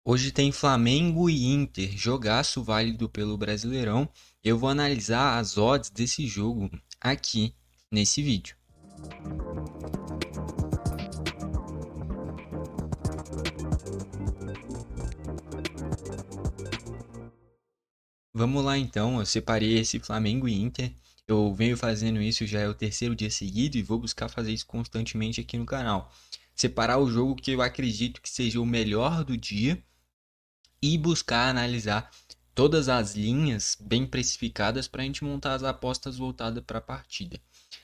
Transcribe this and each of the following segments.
Hoje tem Flamengo e Inter, jogaço válido pelo Brasileirão. Eu vou analisar as odds desse jogo aqui nesse vídeo. Vamos lá então, eu separei esse Flamengo e Inter. Eu venho fazendo isso já é o terceiro dia seguido e vou buscar fazer isso constantemente aqui no canal. Separar o jogo que eu acredito que seja o melhor do dia e buscar analisar todas as linhas bem precificadas para a gente montar as apostas voltadas para a partida,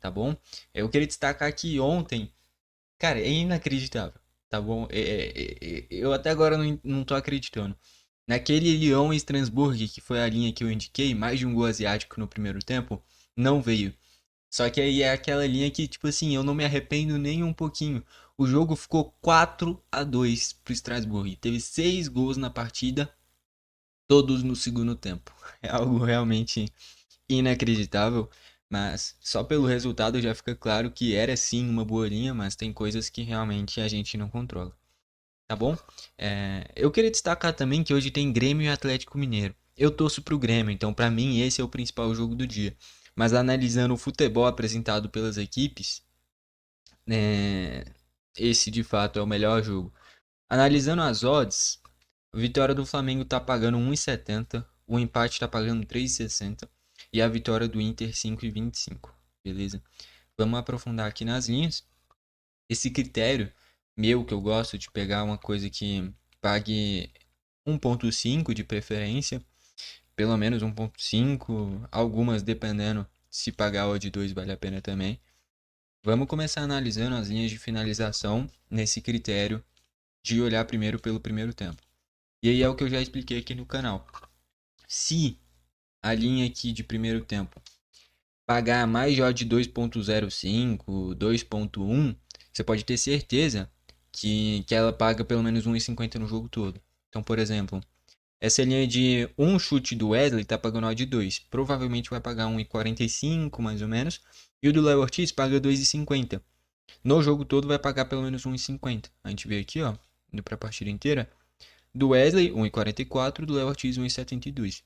tá bom? Eu queria destacar que ontem, cara, é inacreditável, tá bom? Eu até agora não tô acreditando. Naquele Lyon e Strasbourg, que foi a linha que eu indiquei, mais de um gol asiático no primeiro tempo, não veio. Só que aí é aquela linha que, tipo assim, eu não me arrependo nem um pouquinho. O jogo ficou 4-2 pro Strasbourg. Teve 6 gols na partida, todos no segundo tempo. É algo realmente inacreditável, mas só pelo resultado já fica claro que era sim uma boa linha, mas tem coisas que realmente a gente não controla, tá bom? Eu queria destacar também que hoje tem Grêmio e Atlético Mineiro. Eu torço pro Grêmio, então para mim esse é o principal jogo do dia. Mas analisando o futebol apresentado pelas equipes, né, esse de fato é o melhor jogo. Analisando as odds, a vitória do Flamengo tá pagando 1,70, o empate tá pagando 3,60 e a vitória do Inter 5,25, beleza? Vamos aprofundar aqui nas linhas. Esse critério meu que eu gosto de pegar uma coisa que pague 1,5 de preferência, pelo menos 1,5, algumas dependendo se pagar o de 2 vale a pena também. Vamos começar analisando as linhas de finalização nesse critério de olhar primeiro pelo primeiro tempo. E aí é o que eu já expliquei aqui no canal. Se a linha aqui de primeiro tempo pagar mais de odd de 2,05, 2,1, você pode ter certeza que ela paga pelo menos 1,50 no jogo todo. Então, por exemplo, essa linha de um chute do Wesley tá pagando odd de 2. Provavelmente vai pagar 1,45 mais ou menos. E o do Léo Ortiz paga 2,50. No jogo todo vai pagar pelo menos 1,50. A gente vê aqui, ó, indo para a partida inteira. Do Wesley, 1,44. Do Léo Ortiz, 1,72.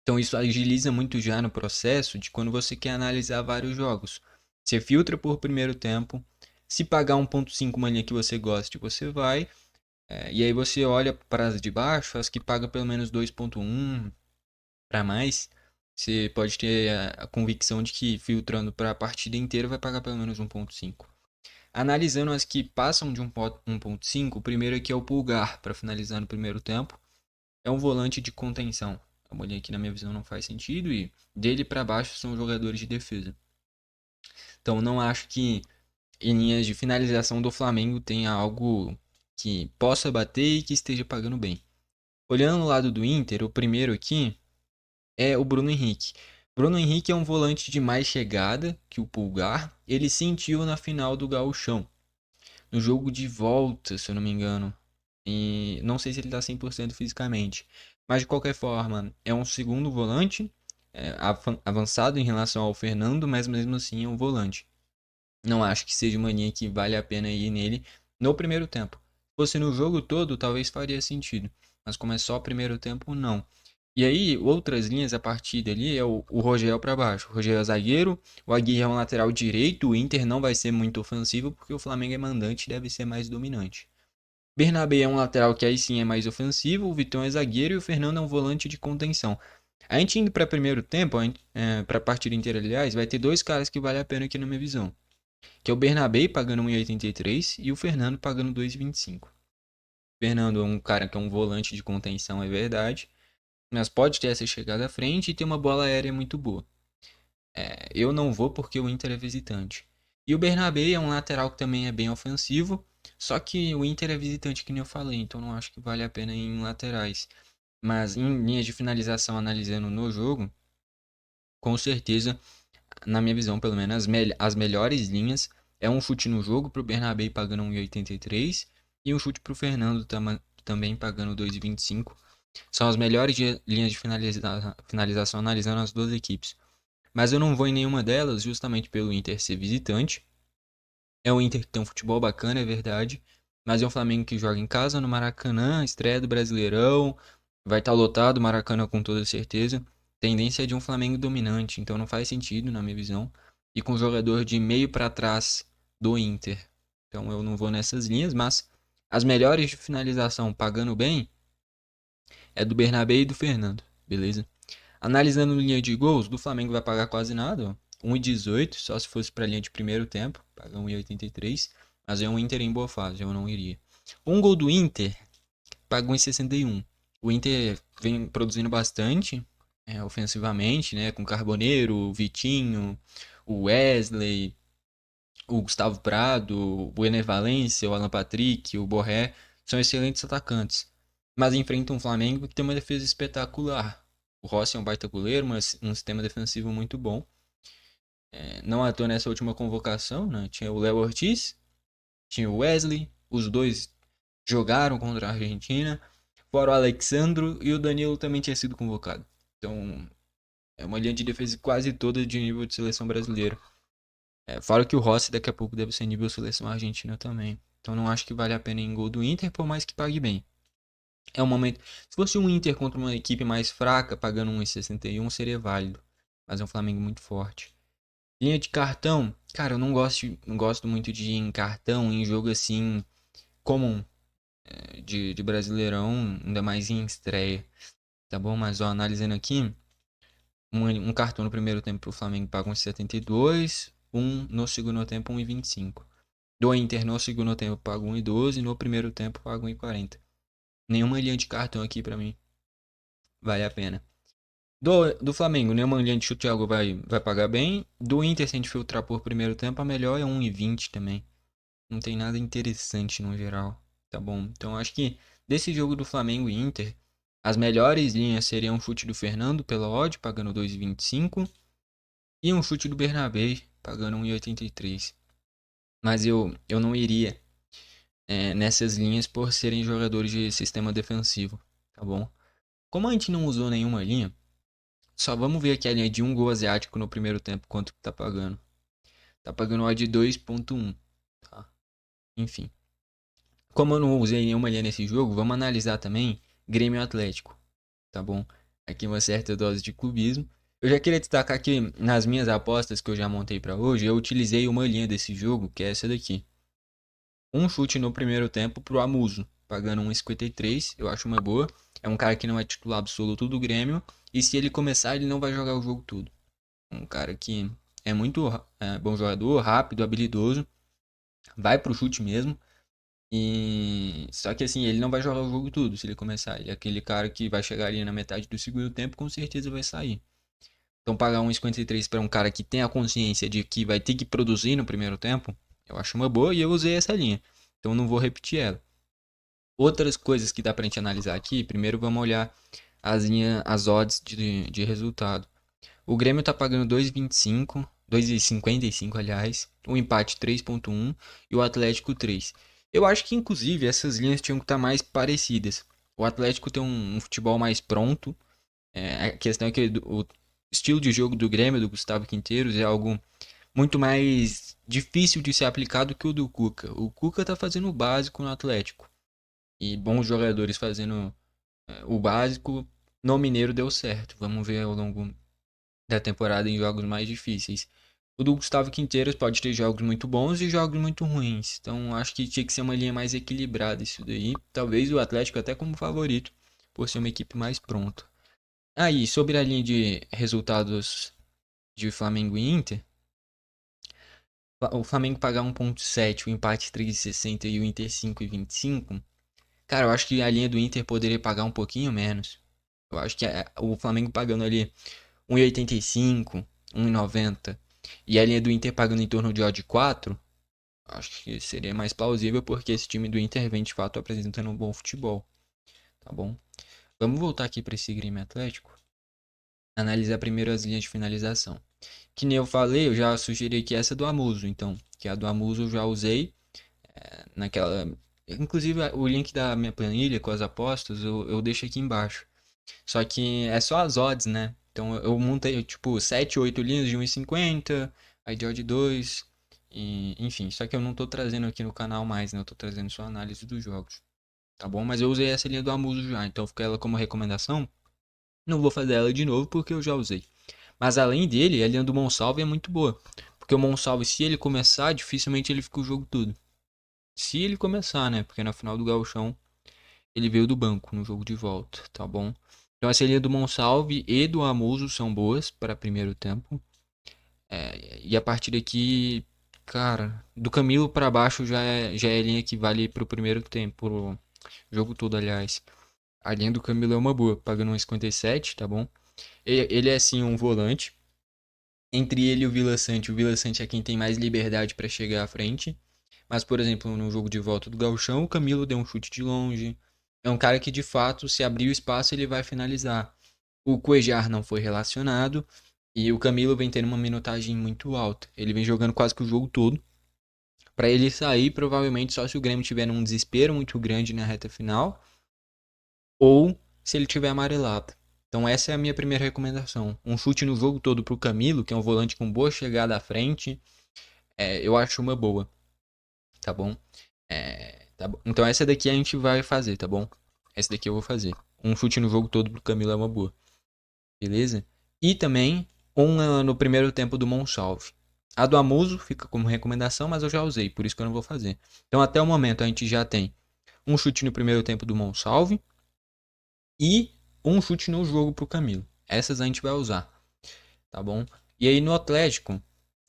Então isso agiliza muito já no processo de quando você quer analisar vários jogos. Você filtra por primeiro tempo. Se pagar 1,5 uma linha que você goste, você vai. E aí você olha para as de baixo, as que pagam pelo menos 2,1 para mais. Você pode ter a convicção de que filtrando para a partida inteira vai pagar pelo menos 1,5. Analisando as que passam de 1,5, o primeiro aqui é o Pulgar, para finalizar no primeiro tempo. É um volante de contenção. A linha aqui na minha visão não faz sentido e dele para baixo são jogadores de defesa. Então não acho que em linhas de finalização do Flamengo tenha algo que possa bater e que esteja pagando bem. Olhando no lado do Inter, o primeiro aqui é o Bruno Henrique. Bruno Henrique é um volante de mais chegada que o Pulgar. Ele sentiu na final do Gauchão. No jogo de volta, se eu não me engano. E não sei se ele está 100% fisicamente. Mas de qualquer forma, é um segundo volante, avançado em relação ao Fernando, mas mesmo assim é um volante. Não acho que seja uma linha que vale a pena ir nele no primeiro tempo. Se fosse no jogo todo, talvez faria sentido. Mas como é só o primeiro tempo, não. E aí, outras linhas a partir dali é o Rogel para baixo. O Rogel é zagueiro, o Aguirre é um lateral direito, o Inter não vai ser muito ofensivo porque o Flamengo é mandante e deve ser mais dominante. Bernabé é um lateral que aí sim é mais ofensivo, o Vitão é zagueiro e o Fernando é um volante de contenção. A gente indo para primeiro tempo, para a partida inteira, aliás, vai ter dois caras que vale a pena aqui na minha visão, que é o Bernabé pagando 1,83 e o Fernando pagando 2,25. O Fernando é um cara que é um volante de contenção, é verdade, mas pode ter essa chegada à frente e ter uma bola aérea muito boa. Eu não vou porque o Inter é visitante. E o Bernabé é um lateral que também é bem ofensivo, só que o Inter é visitante, que nem eu falei, então não acho que vale a pena ir em laterais. Mas em linhas de finalização, analisando no jogo, com certeza, na minha visão, pelo menos, as melhores linhas é um chute no jogo para o Bernabé pagando 1,83 e um chute para o Fernando também pagando 2,25. São as melhores linhas de finalização analisando as duas equipes. Mas eu não vou em nenhuma delas, justamente pelo Inter ser visitante. É um Inter que tem um futebol bacana, é verdade. Mas é um Flamengo que joga em casa no Maracanã, estreia do Brasileirão, vai estar lotado o Maracanã com toda certeza. Tendência é de um Flamengo dominante, então não faz sentido na minha visão. E com o jogador de meio para trás do Inter. Então eu não vou nessas linhas, mas as melhores de finalização pagando bem é do Bernabé e do Fernando, beleza? Analisando linha de gols, do Flamengo vai pagar quase nada, ó. 1,18, só se fosse para linha de primeiro tempo, paga 1,83, mas é um Inter em boa fase, eu não iria. Um gol do Inter, paga 1,61. O Inter vem produzindo bastante, ofensivamente, né, com Carboneiro, o Vitinho, o Wesley, o Gustavo Prado, o Ener Valencia, o Alan Patrick, o Borré, são excelentes atacantes. Mas enfrentam um Flamengo que tem uma defesa espetacular. O Rossi é um baita goleiro, mas um sistema defensivo muito bom. Não à toa nessa última convocação, né? Tinha o Léo Ortiz, tinha o Wesley, os dois jogaram contra a Argentina. Fora o Alexandro e o Danilo também tinha sido convocado. Então, é uma linha de defesa quase toda de nível de seleção brasileira. Fora que o Rossi daqui a pouco deve ser nível seleção argentina também. Então não acho que vale a pena em gol do Inter, por mais que pague bem. É um momento. Se fosse um Inter contra uma equipe mais fraca, pagando 1,61 seria válido. Mas é um Flamengo muito forte. Linha de cartão, cara, eu não gosto muito de ir em cartão em jogo assim comum de Brasileirão, ainda mais em estreia. Tá bom? Mas ó, analisando aqui, um cartão no primeiro tempo pro Flamengo paga 1,72, um no segundo tempo 1,25. Do Inter no segundo tempo paga 1,12 e no primeiro tempo paga 1,40. Nenhuma linha de cartão aqui pra mim vale a pena. Do Flamengo, nenhuma linha de chute algo vai pagar bem. Do Inter, se a gente filtrar por primeiro tempo, a melhor é 1,20 também. Não tem nada interessante no geral, tá bom? Então acho que desse jogo do Flamengo e Inter, as melhores linhas seriam um chute do Fernando pela odd, pagando 2,25, e um chute do Bernabé, pagando 1,83. Mas eu não iria nessas linhas por serem jogadores de sistema defensivo, tá bom? Como a gente não usou nenhuma linha, só vamos ver aqui a linha de um gol asiático no primeiro tempo, quanto que tá pagando. Tá pagando odd 2,1, tá? Enfim. Como eu não usei nenhuma linha nesse jogo, vamos analisar também Grêmio Atlético, tá bom? Aqui uma certa dose de clubismo. Eu já queria destacar que nas minhas apostas que eu já montei para hoje, eu utilizei uma linha desse jogo, que é essa daqui. Um chute no primeiro tempo pro Amuso, pagando 1,53, eu acho uma boa. É um cara que não é titular absoluto do Grêmio, e se ele começar, ele não vai jogar o jogo todo. Um cara que é muito bom jogador, rápido, habilidoso, vai pro chute mesmo. E só que assim, ele não vai jogar o jogo todo se ele começar. Ele é aquele cara que vai chegar ali na metade do segundo tempo, com certeza vai sair. Então pagar 1,53 para um cara que tem a consciência de que vai ter que produzir no primeiro tempo, eu acho uma boa e eu usei essa linha. Então não vou repetir ela. Outras coisas que dá pra gente analisar aqui, primeiro vamos olhar as odds de resultado. O Grêmio tá pagando 2,25, 2,55 aliás, o empate 3,1 e o Atlético 3. Eu acho que inclusive essas linhas tinham que estar mais parecidas. O Atlético tem um futebol mais pronto. A questão é que o estilo de jogo do Grêmio, do Gustavo Quinteiros, é algo muito mais difícil de ser aplicado que o do Cuca. O Cuca tá fazendo o básico no Atlético. E bons jogadores fazendo o básico no Mineiro deu certo. Vamos ver ao longo da temporada em jogos mais difíceis. O do Gustavo Quinteiros pode ter jogos muito bons e jogos muito ruins. Então acho que tinha que ser uma linha mais equilibrada isso daí. Talvez o Atlético até como favorito, por ser uma equipe mais pronta. Aí, sobre a linha de resultados de Flamengo e Inter, o Flamengo pagar 1,7, o empate 3,60 e o Inter 5,25. Cara, eu acho que a linha do Inter poderia pagar um pouquinho menos. Eu acho que o Flamengo pagando ali 1,85, 1,90 e a linha do Inter pagando em torno de odd 4, acho que seria mais plausível porque esse time do Inter vem de fato apresentando um bom futebol, tá bom? Vamos voltar aqui para esse Grêmio Atlético, analisar primeiro as linhas de finalização. Que nem eu falei, eu já sugeri que essa é do Amuso, então, que a do Amuso eu já usei naquela. Inclusive o link da minha planilha com as apostas eu deixo aqui embaixo. Só que é só as odds, né? Então eu montei tipo 7, 8 linhas de 1,50, aí de odd 2 E, enfim, só que eu não tô trazendo aqui no canal mais, né? Eu tô trazendo só análise dos jogos, tá bom? Mas eu usei essa linha do Amuso já, então fica ela como recomendação. Não vou fazer ela de novo porque eu já usei. Mas além dele, a linha do Monsalve é muito boa. Porque o Monsalve, se ele começar, dificilmente ele fica o jogo todo. Se ele começar, né? Porque na final do Gauchão ele veio do banco no jogo de volta, tá bom? Então essa linha do Monsalve e do Amuso são boas para primeiro tempo. E a partir daqui, cara, do Camilo para baixo já é a linha que vale pro primeiro tempo, pro jogo todo, aliás. A linha do Camilo é uma boa, pagando 1,57, tá bom? Ele é sim um volante. Entre ele e o Vila Sante é quem tem mais liberdade para chegar à frente. Mas, por exemplo, no jogo de volta do Gauchão, o Camilo deu um chute de longe. É um cara que, de fato, se abrir o espaço, ele vai finalizar. O Cuejar não foi relacionado. E o Camilo vem tendo uma minutagem muito alta. Ele vem jogando quase que o jogo todo. Para ele sair, provavelmente só se o Grêmio tiver um desespero muito grande na reta final. Ou se ele tiver amarelado. Então essa é a minha primeira recomendação. Um chute no jogo todo pro Camilo, que é um volante com boa chegada à frente. Eu acho uma boa, tá bom? Tá bom? Então essa daqui a gente vai fazer, tá bom? Essa daqui eu vou fazer. Um chute no jogo todo pro Camilo é uma boa. Beleza? E também no primeiro tempo do Monsalve. A do Amuso fica como recomendação, mas eu já usei, por isso que eu não vou fazer. Então até o momento a gente já tem um chute no primeiro tempo do Monsalve e um chute no jogo pro Camilo. Essas a gente vai usar, tá bom? E aí no Atlético,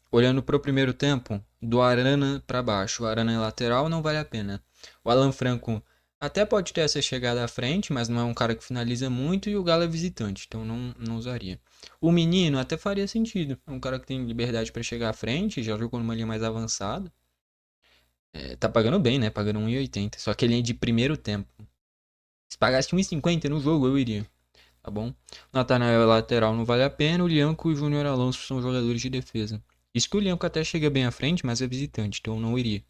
olhando pro primeiro tempo, do Arana para baixo, o Arana é lateral, não vale a pena. O Alan Franco até pode ter essa chegada à frente, mas não é um cara que finaliza muito e o Galo é visitante, então não usaria. O Menino até faria sentido, é um cara que tem liberdade para chegar à frente, já jogou numa linha mais avançada. Tá pagando bem, né? Pagando 1,80. Só que ele é de primeiro tempo. Se pagasse 1,50 no jogo, eu iria. Tá bom? Natanael é lateral, não vale a pena. O Lianco e o Júnior Alonso são jogadores de defesa. Isso que o Lianco até chega bem à frente, mas é visitante, então eu não iria.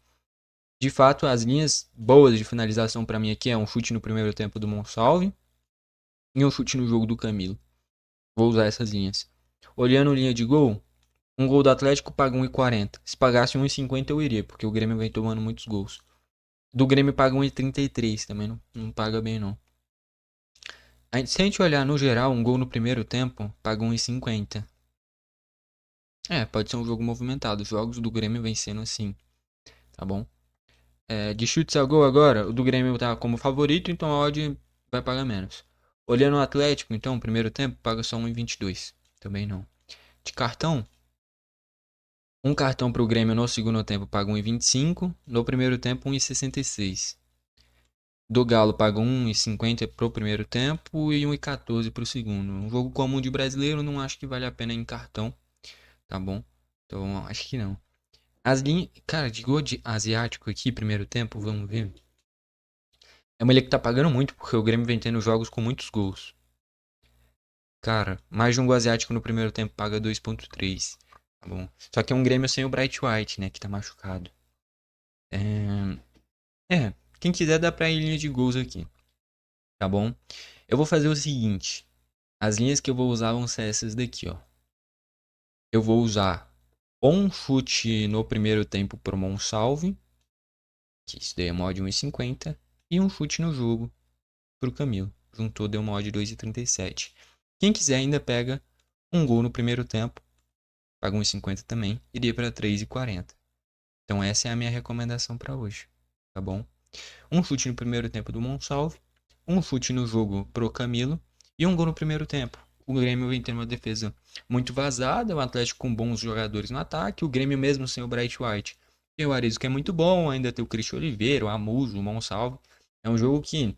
De fato, as linhas boas de finalização para mim aqui é um chute no primeiro tempo do Monsalve e um chute no jogo do Camilo. Vou usar essas linhas. Olhando linha de gol, um gol do Atlético paga 1,40. Se pagasse 1,50 eu iria, porque o Grêmio vem tomando muitos gols. Do Grêmio paga 1,33 também, não paga bem não. Se a gente olhar no geral, um gol no primeiro tempo paga 1,50. Pode ser um jogo movimentado. Os jogos do Grêmio vem sendo assim, tá bom? De chutes a gol agora, o do Grêmio tá como favorito, então a odd vai pagar menos. Olhando o Atlético, então, primeiro tempo, paga só 1,22. Também não. De cartão, um cartão pro Grêmio no segundo tempo paga 1,25. No primeiro tempo, 1,66. Do Galo paga 1,50 pro primeiro tempo e 1,14 pro segundo. Um jogo comum de brasileiro, não acho que vale a pena em cartão, tá bom? Então, acho que não. As linhas. Cara, de gol de asiático aqui, primeiro tempo, vamos ver. É uma liga que tá pagando muito, porque o Grêmio vem tendo jogos com muitos gols. Cara, mais de um gol asiático no primeiro tempo paga 2,3. Tá bom? Só que é um Grêmio sem o Bright White, né? Que tá machucado. Quem quiser dá pra ir linha de gols aqui. Tá bom? Eu vou fazer o seguinte. As linhas que eu vou usar vão ser essas daqui, ó. Eu vou usar um chute no primeiro tempo pro Monsalve, que isso daí é mod 1,50, e um chute no jogo pro Camilo. Juntou deu mod 2,37. Quem quiser ainda pega um gol no primeiro tempo, paga 1,50 também, iria para 3,40. Então essa é a minha recomendação para hoje, tá bom? Um chute no primeiro tempo do Monsalve, um chute no jogo pro Camilo e um gol no primeiro tempo. O Grêmio vem tendo uma defesa muito vazada, o Atlético com bons jogadores no ataque, o Grêmio mesmo sem o Bright White. Tem o Arizo que é muito bom, ainda tem o Cristian Oliveira, o Amuso, o Monsalve. É um jogo que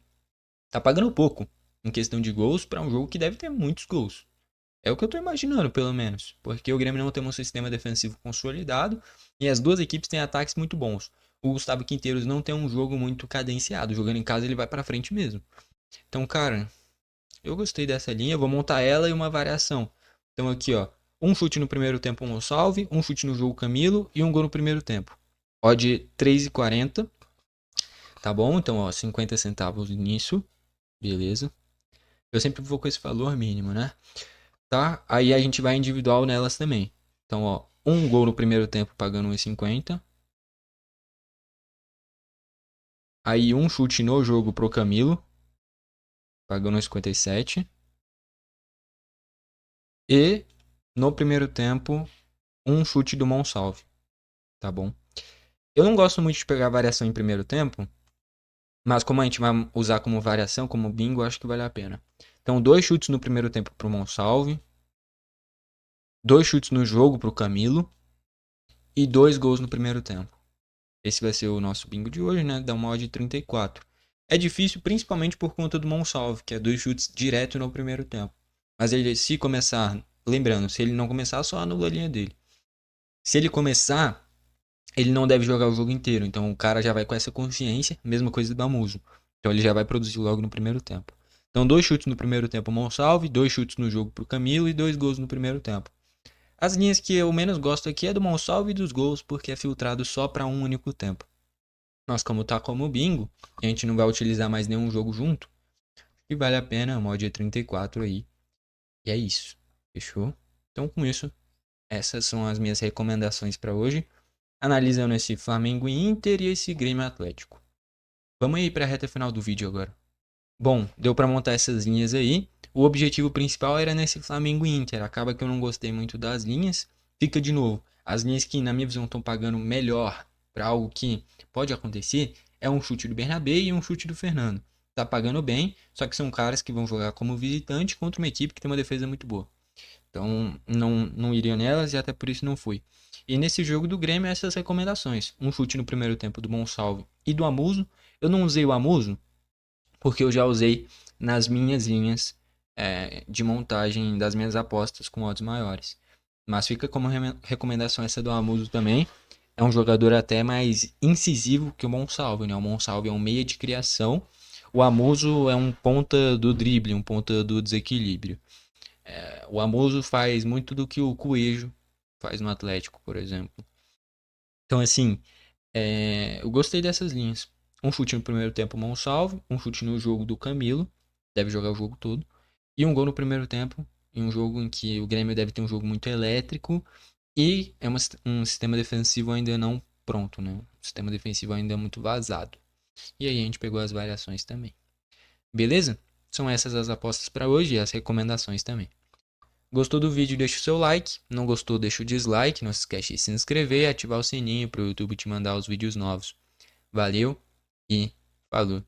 tá pagando pouco em questão de gols para um jogo que deve ter muitos gols. É o que eu tô imaginando, pelo menos. Porque o Grêmio não tem um sistema defensivo consolidado e as duas equipes têm ataques muito bons. O Gustavo Quinteiros não tem um jogo muito cadenciado. Jogando em casa ele vai pra frente mesmo. Então, cara, eu gostei dessa linha. Vou montar ela e uma variação. Então aqui, ó. Um chute no primeiro tempo, um salve. Um chute no jogo, Camilo. E um gol no primeiro tempo. Odd 3,40. Tá bom? Então, ó, 50 centavos nisso. Beleza. Eu sempre vou com esse valor mínimo, né? Tá? Aí a gente vai individual nelas também. Então, ó, um gol no primeiro tempo pagando 1,50. Aí um chute no jogo pro Camilo, pagando 1,57. E no primeiro tempo, um chute do Monsalve, tá bom? Eu não gosto muito de pegar variação em primeiro tempo, mas como a gente vai usar como variação, como bingo, acho que vale a pena. Então, dois chutes no primeiro tempo pro Monsalve, dois chutes no jogo pro Camilo e dois gols no primeiro tempo. Esse vai ser o nosso bingo de hoje, né? Dá uma odd de 34. É difícil principalmente por conta do Monsalve, que é dois chutes direto no primeiro tempo. Mas ele, se começar, lembrando, se ele não começar, só anula a linha dele. Se ele começar, ele não deve jogar o jogo inteiro. Então o cara já vai com essa consciência, mesma coisa do Bamuso. Então ele já vai produzir logo no primeiro tempo. Então dois chutes no primeiro tempo Monsalve, dois chutes no jogo pro Camilo e dois gols no primeiro tempo. As linhas que eu menos gosto aqui é do Monsalve e dos gols, porque é filtrado só para um único tempo. Nós, como tá como bingo, a gente não vai utilizar mais nenhum jogo junto. E vale a pena, a mod é 34 aí. E é isso. Fechou? Então com isso, essas são as minhas recomendações para hoje, analisando esse Flamengo e Inter e esse Grêmio Atlético. Vamos aí para a reta final do vídeo agora. Bom, deu para montar essas linhas aí. O objetivo principal era nesse Flamengo e Inter. Acaba que eu não gostei muito das linhas. Fica de novo. As linhas que, na minha visão, estão pagando melhor para algo que pode acontecer é um chute do Bernabé e um chute do Fernando. Tá pagando bem, só que são caras que vão jogar como visitante contra uma equipe que tem uma defesa muito boa. Então, não iria nelas e até por isso não fui. E nesse jogo do Grêmio, essas recomendações. Um chute no primeiro tempo do Monsalve e do Amuso. Eu não usei o Amuso porque eu já usei nas minhas linhas de montagem das minhas apostas com odds maiores. Mas fica como recomendação essa do Amuso também. É um jogador até mais incisivo que o Monsalve, né? O Monsalve é um meia de criação. O Amuso é um ponta do drible, um ponta do desequilíbrio. O Amuso faz muito do que o Coelho faz no Atlético, por exemplo. Então, assim, eu gostei dessas linhas. Um chute no primeiro tempo, Monsalve. Um chute no jogo do Camilo. Deve jogar o jogo todo. E um gol no primeiro tempo. Em um jogo em que o Grêmio deve ter um jogo muito elétrico. E é um sistema defensivo ainda não pronto, né? Um sistema defensivo ainda muito vazado. E aí a gente pegou as variações também. Beleza? São essas as apostas para hoje e as recomendações também. Gostou do vídeo, deixa o seu like. Não gostou, deixa o dislike. Não se esquece de se inscrever e ativar o sininho para o YouTube te mandar os vídeos novos. Valeu e falou!